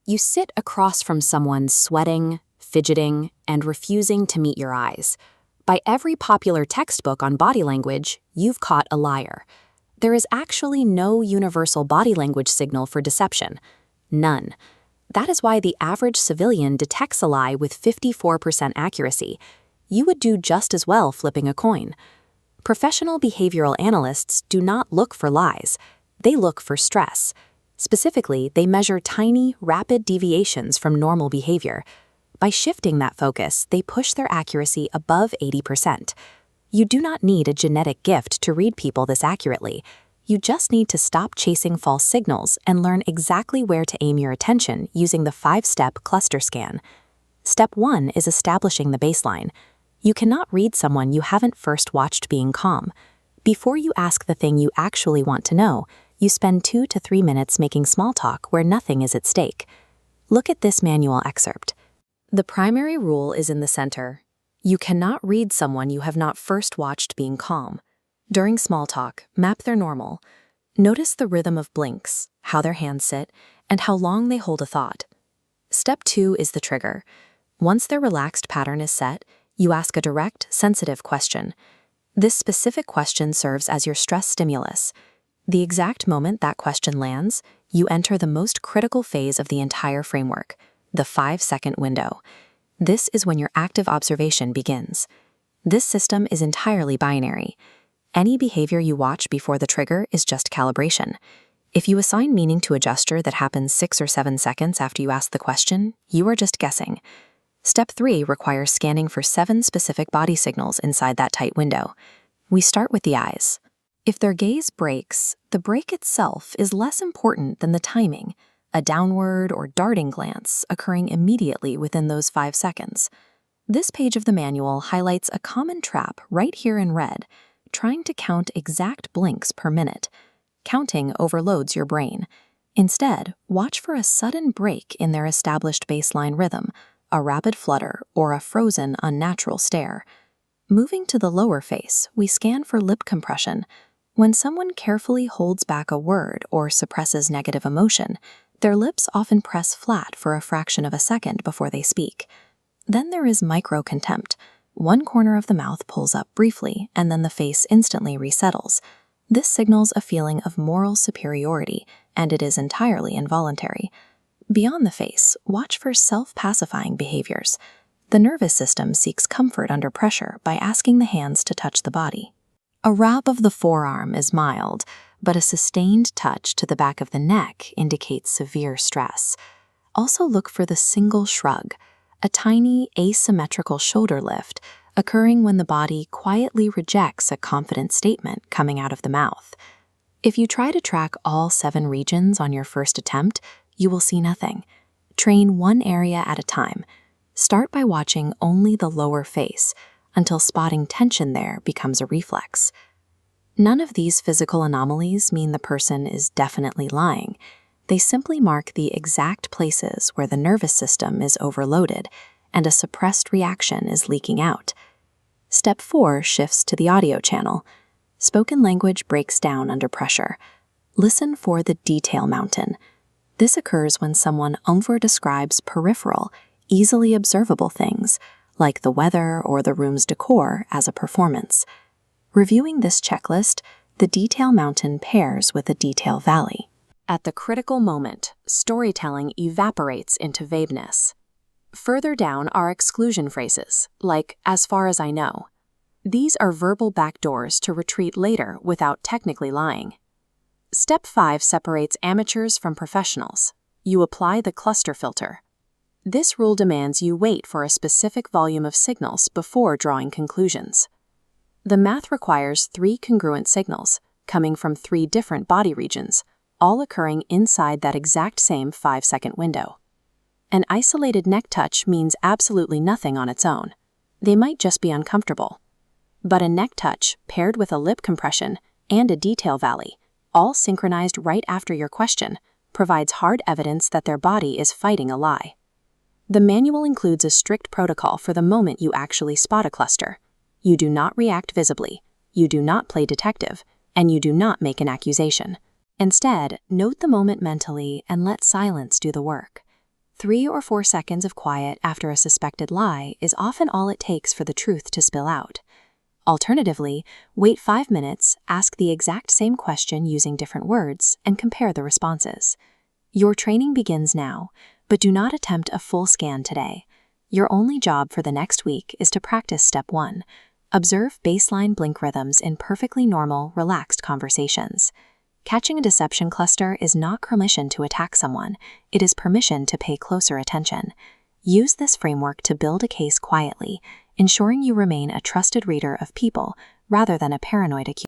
You sit across from someone sweating, fidgeting, and refusing to meet your eyes. By every popular textbook on body language, you've caught a liar. There is actually no universal body language signal for deception. None. That is why the average civilian detects a lie with 54% accuracy. You would do just as well flipping a coin. Professional behavioral analysts do not look for lies. They look for stress. Specifically, they measure tiny, rapid deviations from normal behavior. By shifting that focus, they push their accuracy above 80%. You do not need a genetic gift to read people this accurately. You just need to stop chasing false signals and learn exactly where to aim your attention using the 5-step cluster scan. Step 1 is establishing the baseline. You cannot read someone you haven't first watched being calm. Before you ask the thing you actually want to know, you spend 2 to 3 minutes making small talk where nothing is at stake. Look at this manual excerpt. The primary rule is in the center. You cannot read someone you have not first watched being calm. During small talk, map their normal. Notice the rhythm of blinks, how their hands sit, and how long they hold a thought. Step 2 is the trigger. Once their relaxed pattern is set, you ask a direct, sensitive question. This specific question serves as your stress stimulus. The exact moment that question lands, you enter the most critical phase of the entire framework, the 5-second window. This is when your active observation begins. This system is entirely binary. Any behavior you watch before the trigger is just calibration. If you assign meaning to a gesture that happens 6 or 7 seconds after you ask the question, you are just guessing. Step 3 requires scanning for 7 specific body signals inside that tight window. We start with the eyes. If their gaze breaks, the break itself is less important than the timing, a downward or darting glance occurring immediately within those 5 seconds. This page of the manual highlights a common trap right here in red, trying to count exact blinks per minute. Counting overloads your brain. Instead, watch for a sudden break in their established baseline rhythm, a rapid flutter, or a frozen, unnatural stare. Moving to the lower face, we scan for lip compression. When someone carefully holds back a word or suppresses negative emotion, their lips often press flat for a fraction of a second before they speak. Then there is micro-contempt. One corner of the mouth pulls up briefly, and then the face instantly resettles. This signals a feeling of moral superiority, and it is entirely involuntary. Beyond the face, watch for self-pacifying behaviors. The nervous system seeks comfort under pressure by asking the hands to touch the body. A rub of the forearm is mild, but a sustained touch to the back of the neck indicates severe stress. Also look for the single shrug, a tiny asymmetrical shoulder lift occurring when the body quietly rejects a confident statement coming out of the mouth. If you try to track all 7 regions on your first attempt, you will see nothing. Train one area at a time. Start by watching only the lower face until spotting tension there becomes a reflex. None of these physical anomalies mean the person is definitely lying. They simply mark the exact places where the nervous system is overloaded and a suppressed reaction is leaking out. Step 4 shifts to the audio channel. Spoken language breaks down under pressure. Listen for the detail mountain. This occurs when someone over-describes peripheral, easily observable things, like the weather or the room's decor, as a performance. Reviewing this checklist, the detail mountain pairs with the detail valley. At the critical moment, storytelling evaporates into vagueness. Further down are exclusion phrases, like, as far as I know. These are verbal backdoors to retreat later without technically lying. Step 5 separates amateurs from professionals. You apply the cluster filter. This rule demands you wait for a specific volume of signals before drawing conclusions. The math requires 3 congruent signals, coming from 3 different body regions, all occurring inside that exact same 5-second window. An isolated neck touch means absolutely nothing on its own. They might just be uncomfortable. But a neck touch paired with a lip compression and a detail valley, all synchronized right after your question, provides hard evidence that their body is fighting a lie. The manual includes a strict protocol for the moment you actually spot a cluster. You do not react visibly, you do not play detective, and you do not make an accusation. Instead, note the moment mentally and let silence do the work. 3 or 4 seconds of quiet after a suspected lie is often all it takes for the truth to spill out. Alternatively, wait 5 minutes, ask the exact same question using different words, and compare the responses. Your training begins now, but do not attempt a full scan today. Your only job for the next week is to practice step 1. Observe baseline blink rhythms in perfectly normal, relaxed conversations. Catching a deception cluster is not permission to attack someone, it is permission to pay closer attention. Use this framework to build a case quietly, ensuring you remain a trusted reader of people rather than a paranoid accuser.